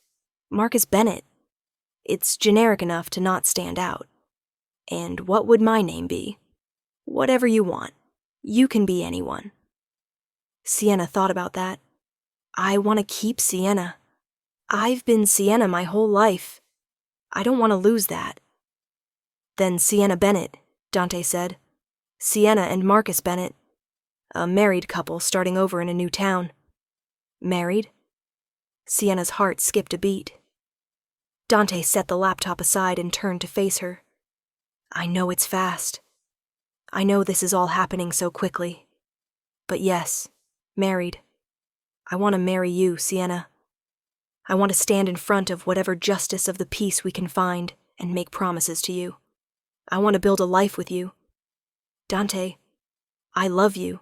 Marcus Bennett. It's generic enough to not stand out. And what would my name be? Whatever you want. You can be anyone." Sienna thought about that. "I want to keep Sienna. I've been Sienna my whole life. I don't want to lose that." "Then Sienna Bennett," Dante said. "Sienna and Marcus Bennett. A married couple starting over in a new town." "Married?" Sienna's heart skipped a beat. Dante set the laptop aside and turned to face her. "I know it's fast. I know this is all happening so quickly. But yes, married. I want to marry you, Sienna. I want to stand in front of whatever justice of the peace we can find and make promises to you. I want to build a life with you. Dante, I love you."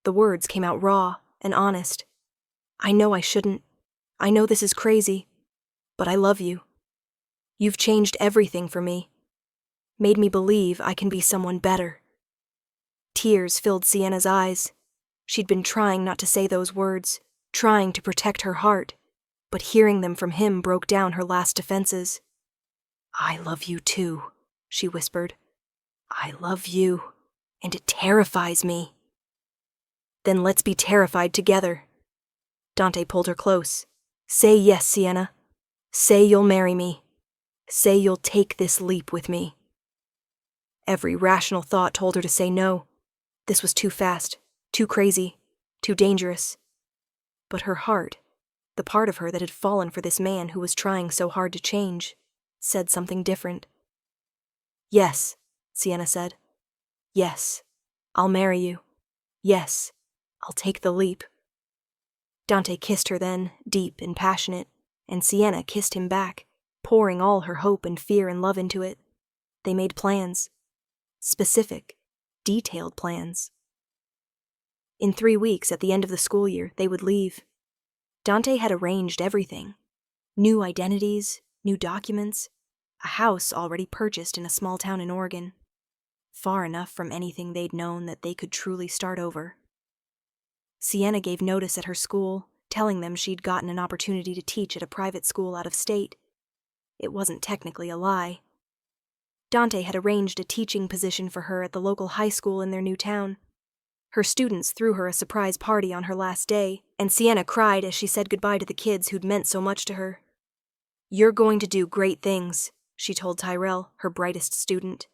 The words came out raw and honest. "I know I shouldn't. I know this is crazy. But I love you. You've changed everything for me. Made me believe I can be someone better." Tears filled Sienna's eyes. She'd been trying not to say those words, trying to protect her heart, but hearing them from him broke down her last defenses. "I love you too," she whispered. "I love you, and it terrifies me." "Then let's be terrified together." Dante pulled her close. "Say yes, Sienna. Say you'll marry me. Say you'll take this leap with me." Every rational thought told her to say no. This was too fast, too crazy, too dangerous. But her heart, the part of her that had fallen for this man who was trying so hard to change, said something different. "Yes," Sienna said. "Yes, I'll marry you. Yes, I'll take the leap." Dante kissed her then, deep and passionate, and Sienna kissed him back, pouring all her hope and fear and love into it. They made plans. Specific, detailed plans. In 3 weeks, at the end of the school year, they would leave. Dante had arranged everything. New identities, new documents, a house already purchased in a small town in Oregon. Far enough from anything they'd known that they could truly start over. Sienna gave notice at her school, telling them she'd gotten an opportunity to teach at a private school out of state. It wasn't technically a lie. Dante had arranged a teaching position for her at the local high school in their new town. Her students threw her a surprise party on her last day, and Sienna cried as she said goodbye to the kids who'd meant so much to her. "You're going to do great things," she told Tyrell, her brightest student.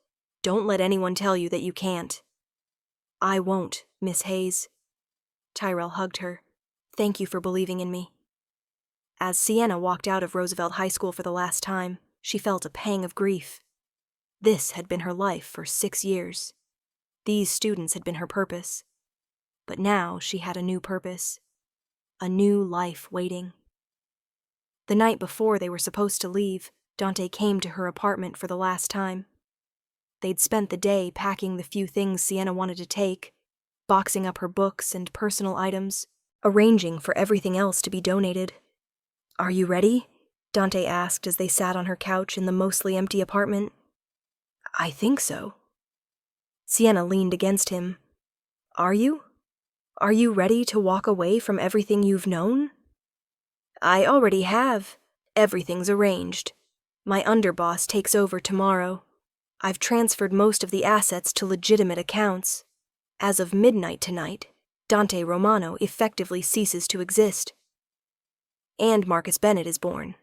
"Don't let anyone tell you that you can't." "I won't, Miss Hayes." Tyrell hugged her. "Thank you for believing in me." As Sienna walked out of Roosevelt High School for the last time, she felt a pang of grief. This had been her life for 6 years. These students had been her purpose. But now she had a new purpose. A new life waiting. The night before they were supposed to leave, Dante came to her apartment for the last time. They'd spent the day packing the few things Sienna wanted to take, boxing up her books and personal items, arranging for everything else to be donated. "Are you ready?" Dante asked as they sat on her couch in the mostly empty apartment. "I think so." Sienna leaned against him. "Are you? Are you ready to walk away from everything you've known?" "I already have. Everything's arranged. My underboss takes over tomorrow. I've transferred most of the assets to legitimate accounts. As of midnight tonight, Dante Romano effectively ceases to exist. And Marcus Bennett is born."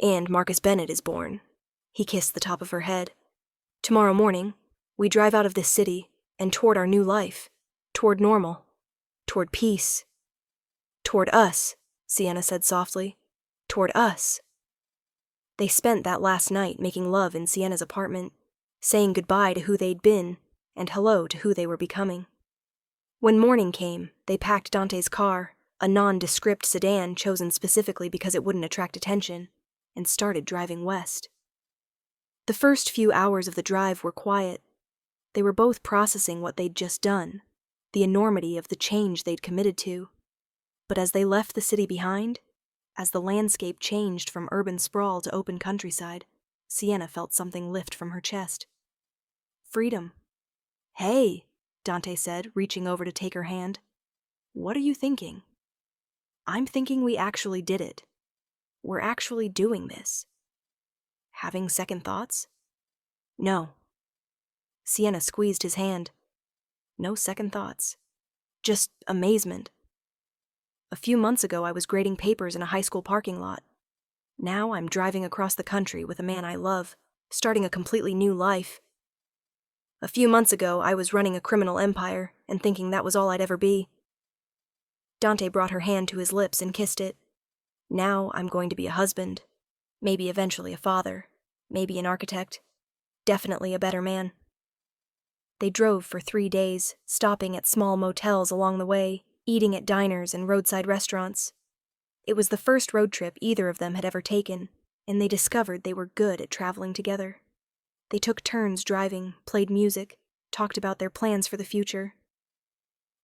"And Marcus Bennett is born." He kissed the top of her head. "Tomorrow morning, we drive out of this city and toward our new life, toward normal, toward peace. Toward us," Sienna said softly. "Toward us." They spent that last night making love in Sienna's apartment, saying goodbye to who they'd been and hello to who they were becoming. When morning came, they packed Dante's car, a nondescript sedan chosen specifically because it wouldn't attract attention, and started driving west. The first few hours of the drive were quiet. They were both processing what they'd just done, the enormity of the change they'd committed to. But as they left the city behind, as the landscape changed from urban sprawl to open countryside, Sienna felt something lift from her chest. Freedom. "Hey," Dante said, reaching over to take her hand. "What are you thinking?" "I'm thinking we actually did it. We're actually doing this." "Having second thoughts?" "No." Sienna squeezed his hand. "No second thoughts. Just amazement. A few months ago I was grading papers in a high school parking lot. Now I'm driving across the country with a man I love, starting a completely new life. A few months ago I was running a criminal empire and thinking that was all I'd ever be." Dante brought her hand to his lips and kissed it. "Now I'm going to be a husband, maybe eventually a father, maybe an architect, definitely a better man." They drove for 3 days, stopping at small motels along the way, eating at diners and roadside restaurants. It was the first road trip either of them had ever taken, and they discovered they were good at traveling together. They took turns driving, played music, talked about their plans for the future.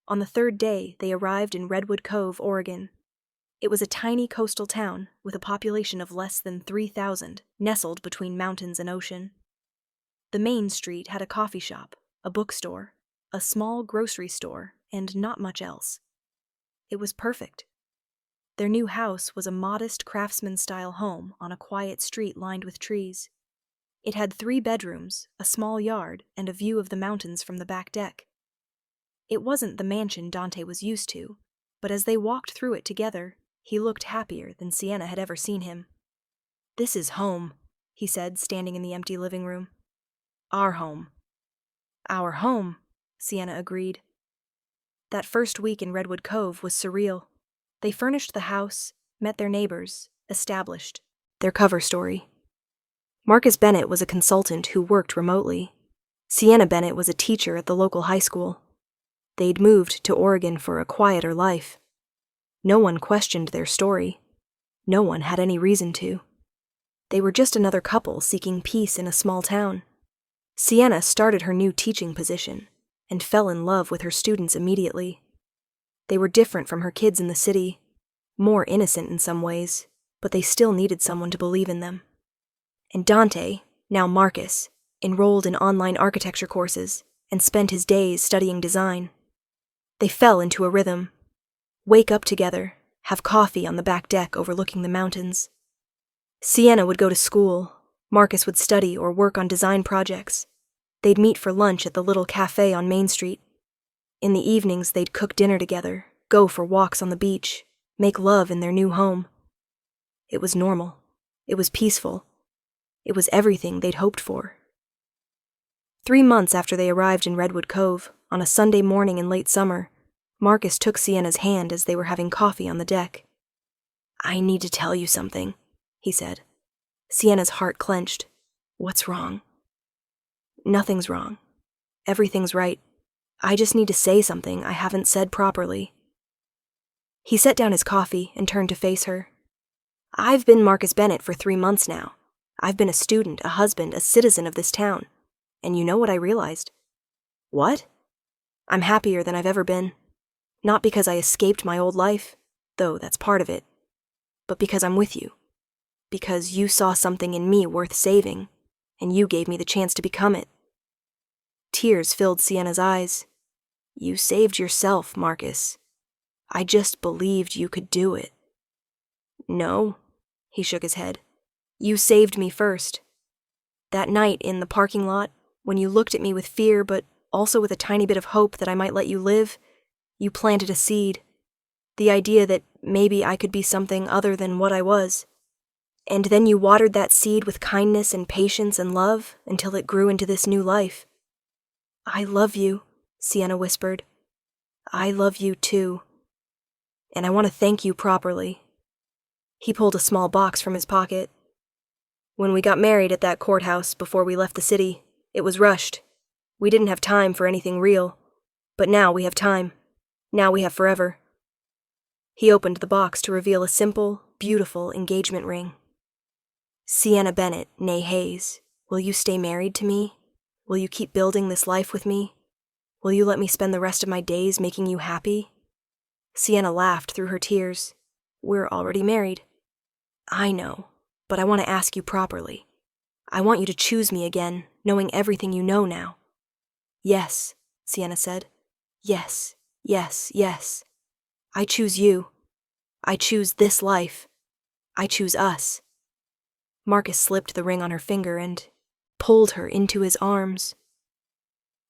On the 3rd day, they arrived in Redwood Cove, Oregon. It was a tiny coastal town with a population of less than 3,000, nestled between mountains and ocean. The main street had a coffee shop, a bookstore, a small grocery store, and not much else. It was perfect. Their new house was a modest craftsman-style home on a quiet street lined with trees. It had 3 bedrooms, a small yard, and a view of the mountains from the back deck. It wasn't the mansion Dante was used to, but as they walked through it together, he looked happier than Sienna had ever seen him. "This is home," he said, standing in the empty living room. "Our home." "Our home," Sienna agreed. That first week in Redwood Cove was surreal. They furnished the house, met their neighbors, established their cover story. Marcus Bennett was a consultant who worked remotely. Sienna Bennett was a teacher at the local high school. They'd moved to Oregon for a quieter life. No one questioned their story. No one had any reason to. They were just another couple seeking peace in a small town. Sienna started her new teaching position and fell in love with her students immediately. They were different from her kids in the city, more innocent in some ways, but they still needed someone to believe in them. And Dante, now Marcus, enrolled in online architecture courses and spent his days studying design. They fell into a rhythm. Wake up together, have coffee on the back deck overlooking the mountains. Sienna would go to school, Marcus would study or work on design projects. They'd meet for lunch at the little cafe on Main Street. In the evenings, they'd cook dinner together, go for walks on the beach, make love in their new home. It was normal. It was peaceful. It was everything they'd hoped for. 3 months after they arrived in Redwood Cove, on a Sunday morning in late summer, Marcus took Sienna's hand as they were having coffee on the deck. "I need to tell you something," he said. Sienna's heart clenched. "What's wrong?" "Nothing's wrong. Everything's right. I just need to say something I haven't said properly." He set down his coffee and turned to face her. "I've been Marcus Bennett for 3 months now. I've been a student, a husband, a citizen of this town. And you know what I realized?" "What?" "I'm happier than I've ever been. Not because I escaped my old life, though that's part of it, but because I'm with you. Because you saw something in me worth saving, and you gave me the chance to become it." Tears filled Sienna's eyes. "You saved yourself, Marcus. I just believed you could do it." "No," he shook his head. "You saved me first. That night in the parking lot, when you looked at me with fear but also with a tiny bit of hope that I might let you live, you planted a seed. The idea that maybe I could be something other than what I was. And then you watered that seed with kindness and patience and love until it grew into this new life." "I love you," Sienna whispered. "I love you too. And I want to thank you properly." He pulled a small box from his pocket. "When we got married at that courthouse before we left the city, it was rushed. We didn't have time for anything real. But now we have time. Now we have forever." He opened the box to reveal a simple, beautiful engagement ring. "Sienna Bennett, née Hayes, will you stay married to me? Will you keep building this life with me? Will you let me spend the rest of my days making you happy?" Sienna laughed through her tears. "We're already married." "I know, but I want to ask you properly. I want you to choose me again, knowing everything you know now." "Yes," Sienna said. "Yes, yes, yes. I choose you. I choose this life. I choose us." Marcus slipped the ring on her finger and pulled her into his arms.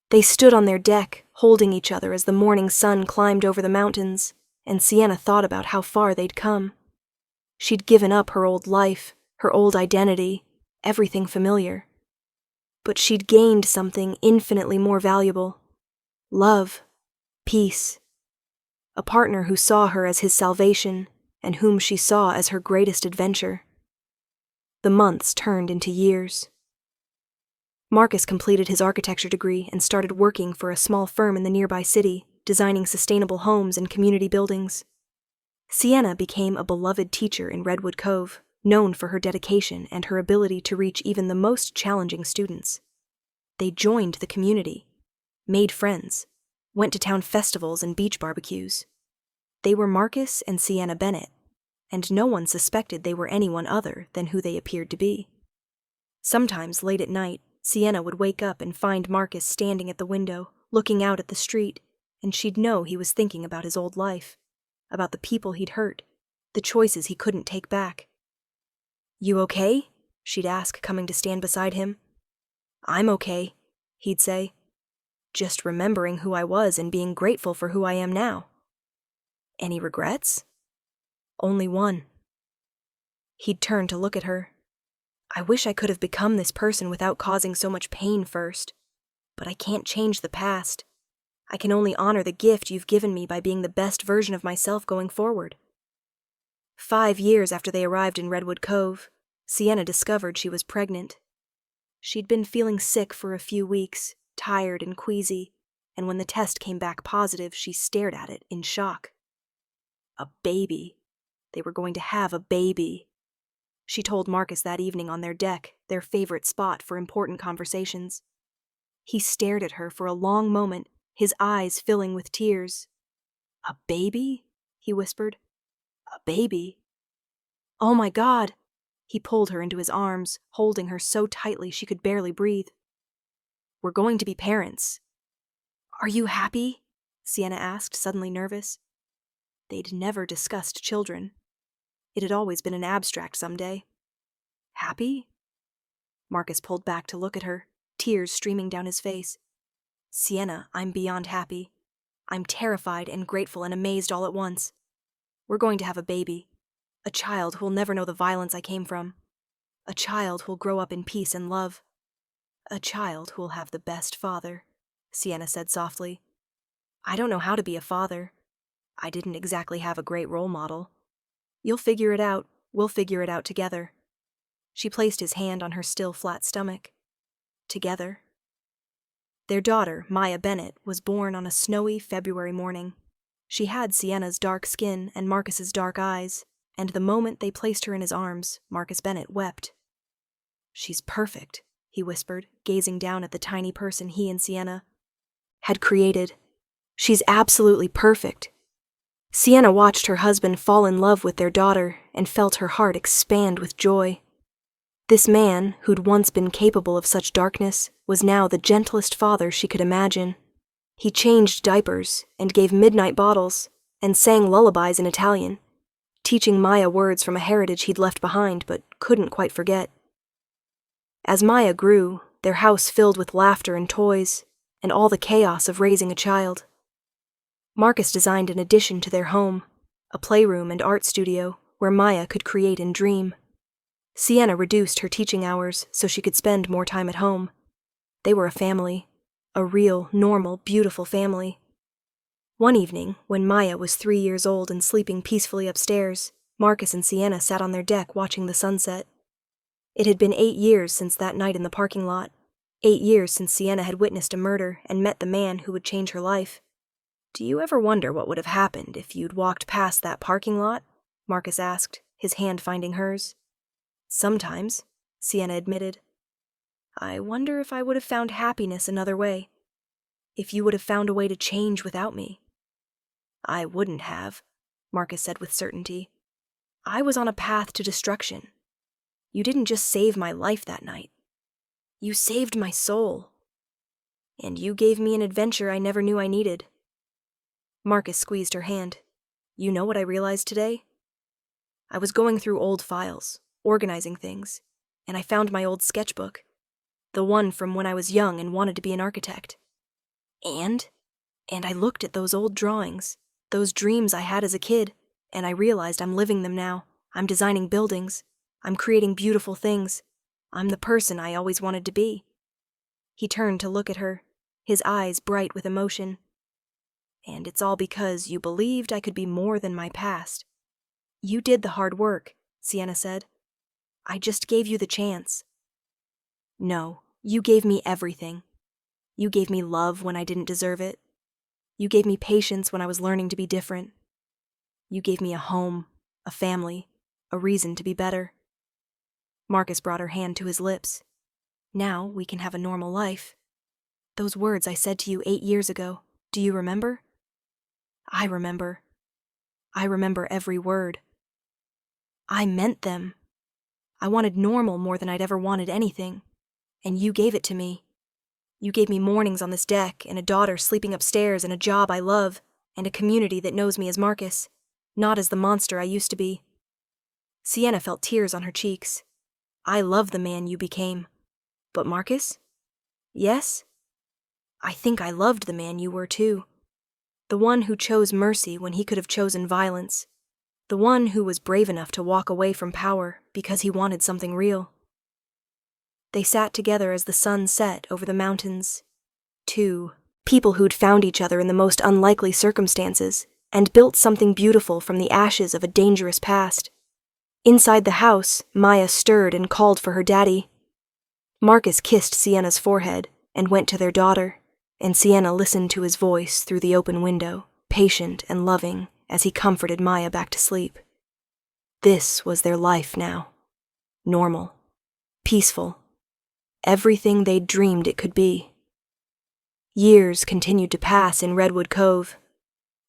They stood on their deck, holding each other as the morning sun climbed over the mountains, and Sienna thought about how far they'd come. She'd given up her old life, her old identity, everything familiar. But she'd gained something infinitely more valuable: love, peace. A partner who saw her as his salvation, and whom she saw as her greatest adventure. The months turned into years. Marcus completed his architecture degree and started working for a small firm in the nearby city, designing sustainable homes and community buildings. Sienna became a beloved teacher in Redwood Cove, known for her dedication and her ability to reach even the most challenging students. They joined the community, made friends, went to town festivals and beach barbecues. They were Marcus and Sienna Bennett, and no one suspected they were anyone other than who they appeared to be. Sometimes, late at night, Sienna would wake up and find Marcus standing at the window, looking out at the street, and she'd know he was thinking about his old life, about the people he'd hurt, the choices he couldn't take back. "You okay?" she'd ask, coming to stand beside him. "I'm okay," he'd say. "Just remembering who I was and being grateful for who I am now." "Any regrets?" "Only one." He'd turn to look at her. "I wish I could have become this person without causing so much pain first. But I can't change the past. I can only honor the gift you've given me by being the best version of myself going forward." 5 years after they arrived in Redwood Cove, Sienna discovered she was pregnant. She'd been feeling sick for a few weeks, tired and queasy, and when the test came back positive, she stared at it in shock. A baby. They were going to have a baby. She told Marcus that evening on their deck, their favorite spot for important conversations. He stared at her for a long moment, his eyes filling with tears. "A baby?" he whispered. "A baby?" "Oh my God!" He pulled her into his arms, holding her so tightly she could barely breathe. "We're going to be parents." "Are you happy?" Sienna asked, suddenly nervous. They'd never discussed children. It had always been an abstract someday. "Happy?" Marcus pulled back to look at her, tears streaming down his face. Sienna, I'm beyond happy. I'm terrified and grateful and amazed all at once. We're going to have a baby. A child who'll never know the violence I came from. A child who'll grow up in peace and love. A child who'll have the best father, Sienna said softly. I don't know how to be a father. I didn't exactly have a great role model. You'll figure it out. We'll figure it out together. She placed his hand on her still flat stomach. Together. Their daughter, Maya Bennett, was born on a snowy February morning. She had Sienna's dark skin and Marcus's dark eyes, and the moment they placed her in his arms, Marcus Bennett wept. She's perfect, he whispered, gazing down at the tiny person he and Sienna had created. She's absolutely perfect. Sienna watched her husband fall in love with their daughter and felt her heart expand with joy. This man, who'd once been capable of such darkness, was now the gentlest father she could imagine. He changed diapers and gave midnight bottles and sang lullabies in Italian, teaching Maya words from a heritage he'd left behind but couldn't quite forget. As Maya grew, their house filled with laughter and toys and all the chaos of raising a child. Marcus designed an addition to their home, a playroom and art studio where Maya could create and dream. Sienna reduced her teaching hours so she could spend more time at home. They were a family, a real, normal, beautiful family. One evening, when Maya was 3 years old and sleeping peacefully upstairs, Marcus and Sienna sat on their deck watching the sunset. It had been 8 years since that night in the parking lot, 8 years since Sienna had witnessed a murder and met the man who would change her life. Do you ever wonder what would have happened if you'd walked past that parking lot? Marcus asked, his hand finding hers. Sometimes, Sienna admitted. I wonder if I would have found happiness another way. If you would have found a way to change without me. I wouldn't have, Marcus said with certainty. I was on a path to destruction. You didn't just save my life that night. You saved my soul. And you gave me an adventure I never knew I needed. Marcus squeezed her hand. You know what I realized today? I was going through old files, organizing things, and I found my old sketchbook, the one from when I was young and wanted to be an architect. And I looked at those old drawings, those dreams I had as a kid, and I realized I'm living them now. I'm designing buildings. I'm creating beautiful things. I'm the person I always wanted to be. He turned to look at her, his eyes bright with emotion. And it's all because you believed I could be more than my past. You did the hard work, Sienna said. I just gave you the chance. No, you gave me everything. You gave me love when I didn't deserve it. You gave me patience when I was learning to be different. You gave me a home, a family, a reason to be better. Marcus brought her hand to his lips. Now we can have a normal life. Those words I said to you 8 years ago, do you remember? I remember. I remember every word. I meant them. I wanted normal more than I'd ever wanted anything, and you gave it to me. You gave me mornings on this deck, and a daughter sleeping upstairs, and a job I love, and a community that knows me as Marcus, not as the monster I used to be. Sienna felt tears on her cheeks. I love the man you became. But Marcus? Yes? I think I loved the man you were too. The one who chose mercy when he could have chosen violence. The one who was brave enough to walk away from power because he wanted something real. They sat together as the sun set over the mountains. Two people who'd found each other in the most unlikely circumstances and built something beautiful from the ashes of a dangerous past. Inside the house, Maya stirred and called for her daddy. Marcus kissed Sienna's forehead and went to their daughter, and Sienna listened to his voice through the open window, patient and loving, as he comforted Maya back to sleep. This was their life now. Normal. Peaceful. Everything they'd dreamed it could be. Years continued to pass in Redwood Cove.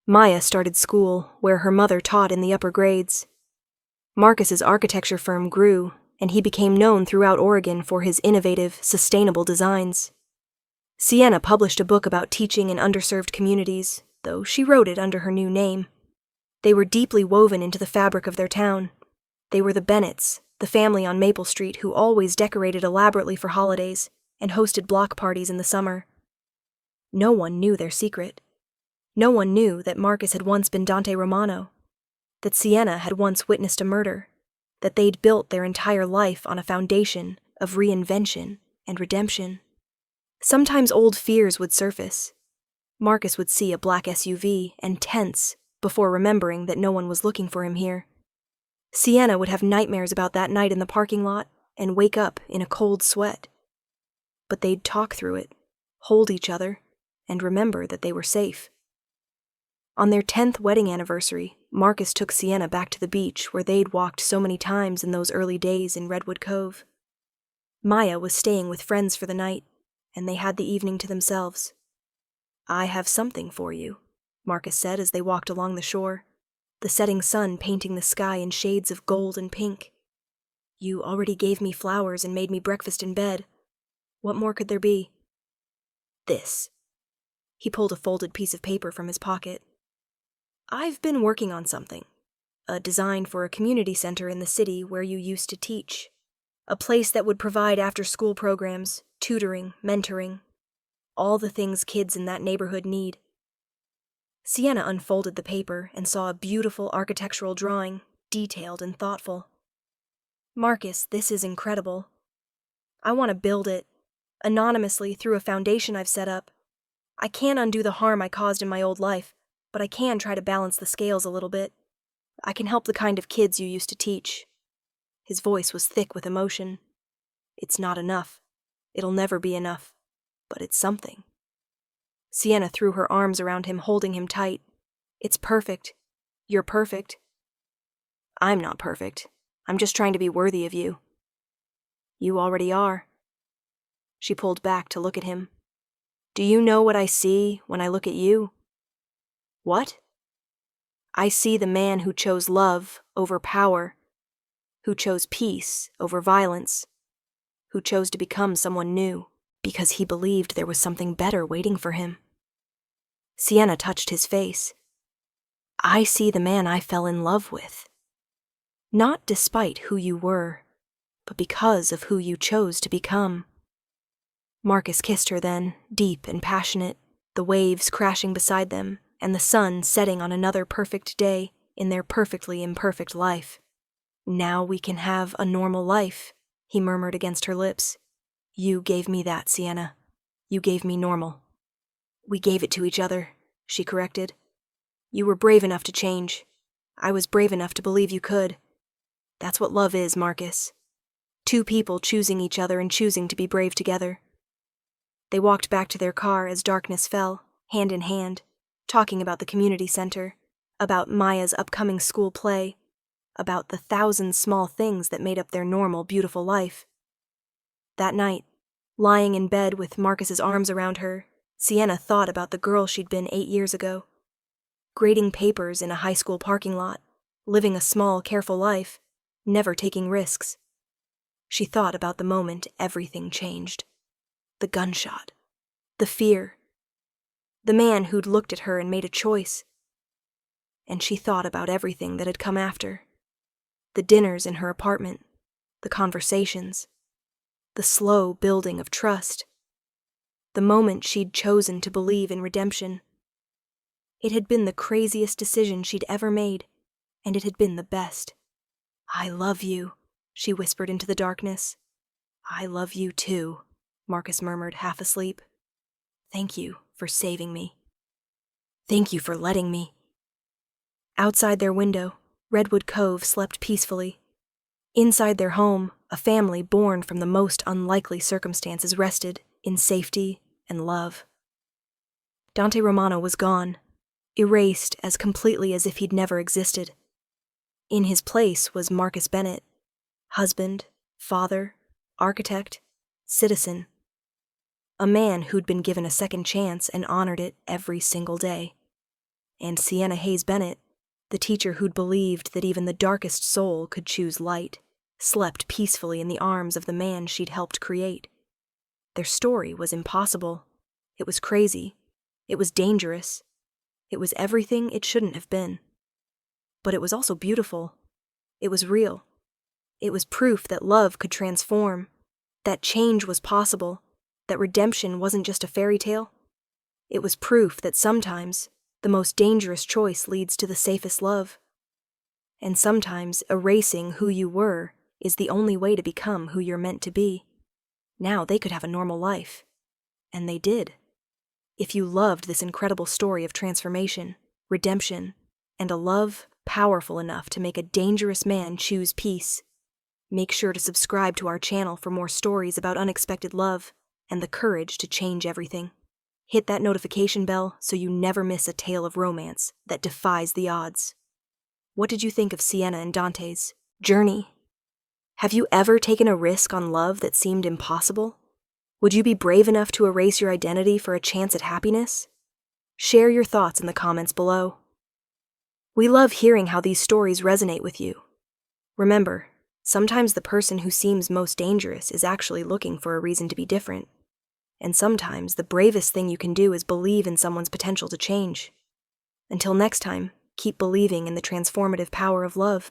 Maya started school, where her mother taught in the upper grades. Marcus's architecture firm grew, and he became known throughout Oregon for his innovative, sustainable designs. Sienna published a book about teaching in underserved communities, though she wrote it under her new name. They were deeply woven into the fabric of their town. They were the Bennetts, the family on Maple Street who always decorated elaborately for holidays and hosted block parties in the summer. No one knew their secret. No one knew that Marcus had once been Dante Romano, that Sienna had once witnessed a murder, that they'd built their entire life on a foundation of reinvention and redemption. Sometimes old fears would surface. Marcus would see a black SUV and tense before remembering that no one was looking for him here. Sienna would have nightmares about that night in the parking lot and wake up in a cold sweat. But they'd talk through it, hold each other, and remember that they were safe. On their 10th wedding anniversary, Marcus took Sienna back to the beach where they'd walked so many times in those early days in Redwood Cove. Maya was staying with friends for the night, and they had the evening to themselves. "I have something for you," Marcus said as they walked along the shore, the setting sun painting the sky in shades of gold and pink. "You already gave me flowers and made me breakfast in bed. What more could there be?" "This." He pulled a folded piece of paper from his pocket. "I've been working on something. A design for a community center in the city where you used to teach. A place that would provide after-school programs, tutoring, mentoring. All the things kids in that neighborhood need." Sienna unfolded the paper and saw a beautiful architectural drawing, detailed and thoughtful. "Marcus, this is incredible. I want to build it, anonymously through a foundation I've set up. I can't undo the harm I caused in my old life, but I can try to balance the scales a little bit. I can help the kind of kids you used to teach." His voice was thick with emotion. "It's not enough. It'll never be enough. But it's something." Sienna threw her arms around him, holding him tight. "It's perfect. You're perfect." "I'm not perfect. I'm just trying to be worthy of you." "You already are." She pulled back to look at him. "Do you know what I see when I look at you?" "What?" "I see the man who chose love over power, who chose peace over violence, who chose to become someone new because he believed there was something better waiting for him." Sienna touched his face. "I see the man I fell in love with. Not despite who you were, but because of who you chose to become." Marcus kissed her then, deep and passionate, the waves crashing beside them, and the sun setting on another perfect day in their perfectly imperfect life. "Now we can have a normal life," he murmured against her lips. "You gave me that, Sienna. You gave me normal." "We gave it to each other," she corrected. "You were brave enough to change. I was brave enough to believe you could. That's what love is, Marcus. Two people choosing each other and choosing to be brave together." They walked back to their car as darkness fell, hand in hand, talking about the community center, about Maya's upcoming school play, about the 1,000 small things that made up their normal, beautiful life. That night, lying in bed with Marcus's arms around her, Sienna thought about the girl she'd been 8 years ago. Grading papers in a high school parking lot, living a small, careful life, never taking risks. She thought about the moment everything changed. The gunshot. The fear. The man who'd looked at her and made a choice. And she thought about everything that had come after. The dinners in her apartment. The conversations. The slow building of trust. The moment she'd chosen to believe in redemption. It had been the craziest decision she'd ever made, and it had been the best. "I love you," she whispered into the darkness. "I love you too," Marcus murmured, half asleep. "Thank you for saving me. Thank you for letting me." Outside their window, Redwood Cove slept peacefully. Inside their home, a family born from the most unlikely circumstances rested in safety and love. Dante Romano was gone, erased as completely as if he'd never existed. In his place was Marcus Bennett, husband, father, architect, citizen. A man who'd been given a second chance and honored it every single day. And Sienna Hayes Bennett, the teacher who'd believed that even the darkest soul could choose light, slept peacefully in the arms of the man she'd helped create. Their story was impossible. It was crazy. It was dangerous. It was everything it shouldn't have been. But it was also beautiful. It was real. It was proof that love could transform, that change was possible, that redemption wasn't just a fairy tale. It was proof that sometimes the most dangerous choice leads to the safest love. And sometimes erasing who you were is the only way to become who you're meant to be. Now they could have a normal life. And they did. If you loved this incredible story of transformation, redemption, and a love powerful enough to make a dangerous man choose peace, make sure to subscribe to our channel for more stories about unexpected love and the courage to change everything. Hit that notification bell so you never miss a tale of romance that defies the odds. What did you think of Sienna and Dante's journey? Have you ever taken a risk on love that seemed impossible? Would you be brave enough to erase your identity for a chance at happiness? Share your thoughts in the comments below. We love hearing how these stories resonate with you. Remember, sometimes the person who seems most dangerous is actually looking for a reason to be different. And sometimes the bravest thing you can do is believe in someone's potential to change. Until next time, keep believing in the transformative power of love.